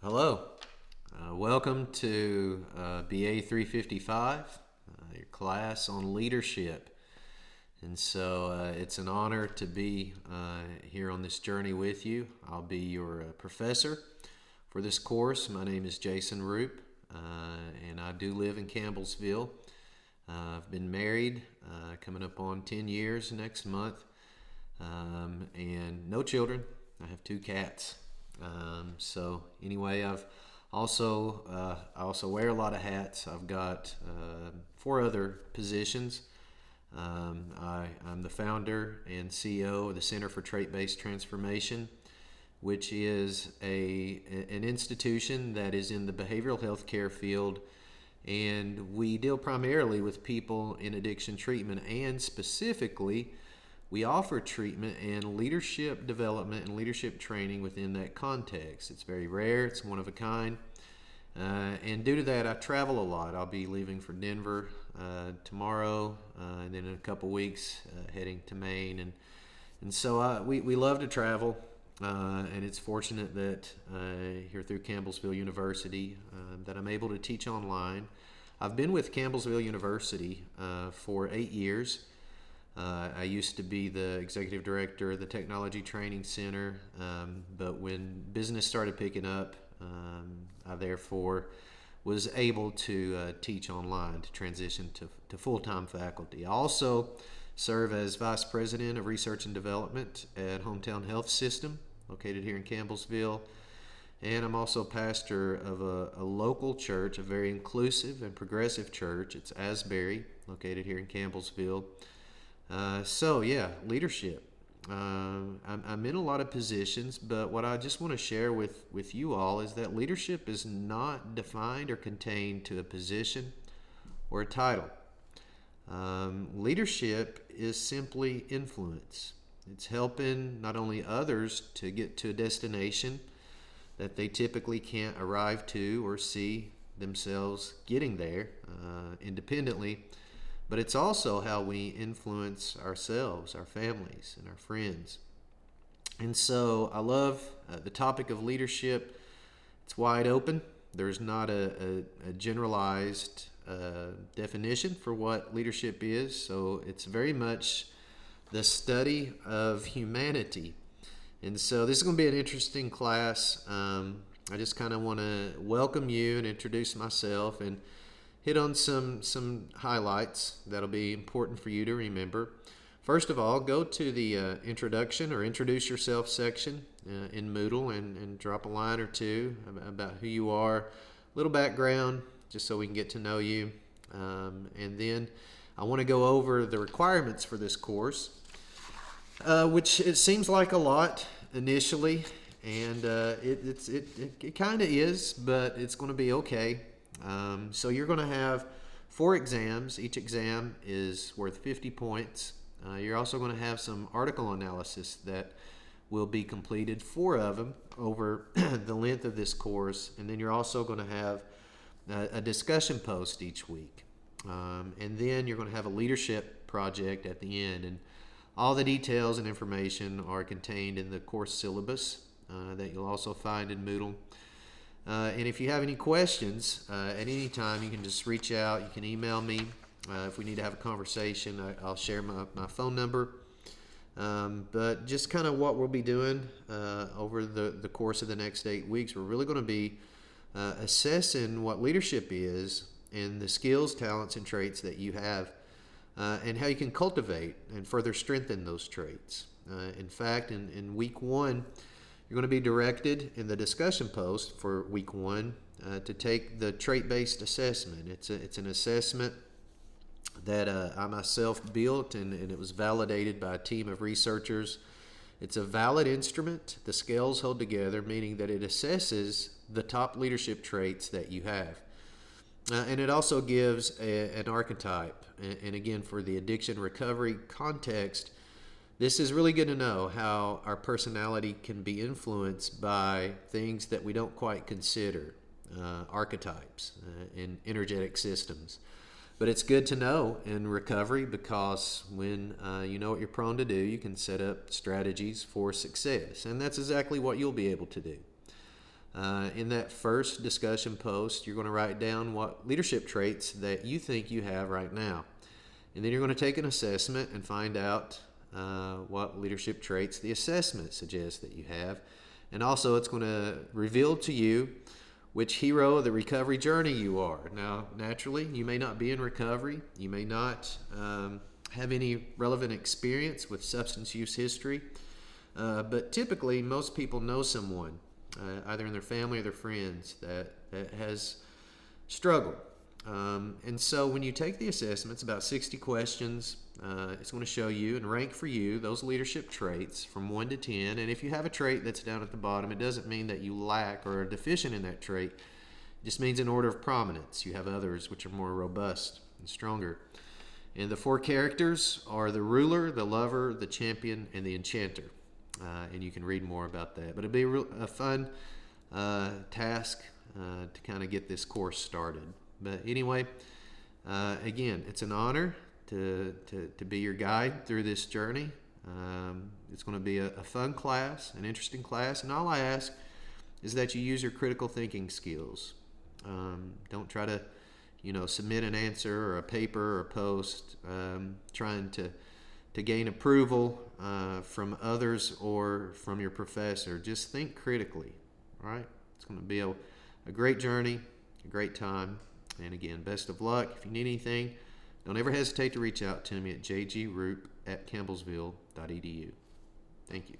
Hello. Welcome to BA355, your class on leadership. And so it's an honor to be here on this journey with you. I'll be your professor for this course. My name is Jason Roop, and I do live in Campbellsville. I've been married coming up on 10 years next month, and no children. I have two cats. So anyway, I also wear a lot of hats. I've got four other positions. I'm the founder and CEO of the Center for Trait-Based Transformation, which is an institution that is in the behavioral health care field, and we deal primarily with people in addiction treatment, and specifically we offer treatment and leadership development and leadership training within that context. It's very rare, it's one of a kind, and due to that I travel a lot. I'll be leaving for Denver tomorrow, and then in a couple weeks heading to Maine, and so we love to travel, and it's fortunate that here through Campbellsville University that I'm able to teach online. I've been with Campbellsville University for 8 years. I used to be the executive director of the Technology Training Center, but when business started picking up, I therefore was able to teach online, to transition to full-time faculty. I also serve as Vice President of Research and Development at Hometown Health System, located here in Campbellsville. And I'm also pastor of a local church, a very inclusive and progressive church. It's Asbury, located here in Campbellsville. Leadership. I'm in a lot of positions, but what I just want to share with you all is that leadership is not defined or contained to a position or a title. Leadership is simply influence. It's helping not only others to get to a destination that they typically can't arrive to or see themselves getting there independently, but it's also how we influence ourselves, our families, and our friends. And so I love the topic of leadership. It's wide open. There's not a generalized definition for what leadership is, so it's very much the study of humanity. And so this is going to be an interesting class. I just kind of want to welcome you and introduce myself and hit on some highlights that'll be important for you to remember. First of all, go to the introduction or introduce yourself section in Moodle and drop a line or two about who you are, a little background, just so we can get to know you. And then I want to go over the requirements for this course, which it seems like a lot initially, and it kind of is, but it's going to be okay. So you're going to have 4 exams. Each exam is worth 50 points. You're also going to have some article analysis that will be completed, 4 of them, over the length of this course. And then you're also going to have a discussion post each week. And then you're going to have a leadership project at the end. And all the details and information are contained in the course syllabus that you'll also find in Moodle. And if you have any questions at any time, you can just reach out. You can email me. If we need to have a conversation, I'll share my phone number. But just kind of what we'll be doing over the course of the next 8 weeks, we're really going to be assessing what leadership is and the skills, talents, and traits that you have, and how you can cultivate and further strengthen those traits. In fact, in week 1, you're going to be directed in the discussion post for week 1 to take the trait-based assessment. It's an assessment that I myself built, and it was validated by a team of researchers. It's a valid instrument. The scales hold together, meaning that it assesses the top leadership traits that you have. And it also gives an archetype. And again, for the addiction recovery context, this is really good to know how our personality can be influenced by things that we don't quite consider, archetypes in energetic systems. But it's good to know in recovery, because when you know what you're prone to do, you can set up strategies for success. And that's exactly what you'll be able to do. In that first discussion post, you're going to write down what leadership traits that you think you have right now. And then you're going to take an assessment and find out what leadership traits the assessment suggests that you have. And also, it's going to reveal to you which hero of the recovery journey you are. Now, naturally, you may not be in recovery. You may not have any relevant experience with substance use history. But typically, most people know someone, either in their family or their friends, that has struggled. And so when you take the assessment, it's about 60 questions. It's going to show you and rank for you those leadership traits from 1 to 10. And if you have a trait that's down at the bottom, it doesn't mean that you lack or are deficient in that trait. It just means in order of prominence. You have others which are more robust and stronger. And the 4 characters are the ruler, the lover, the champion, and the enchanter. And you can read more about that. But it'll be a fun task to kind of get this course started. But anyway, again, it's an honor to be your guide through this journey. It's going to be a fun class, an interesting class, and all I ask is that you use your critical thinking skills. Don't try to, submit an answer or a paper or a post trying to gain approval from others or from your professor. Just think critically, all right? It's going to be a great journey, a great time. And again, best of luck. If you need anything, don't ever hesitate to reach out to me at jgroop@campbellsville.edu. Thank you.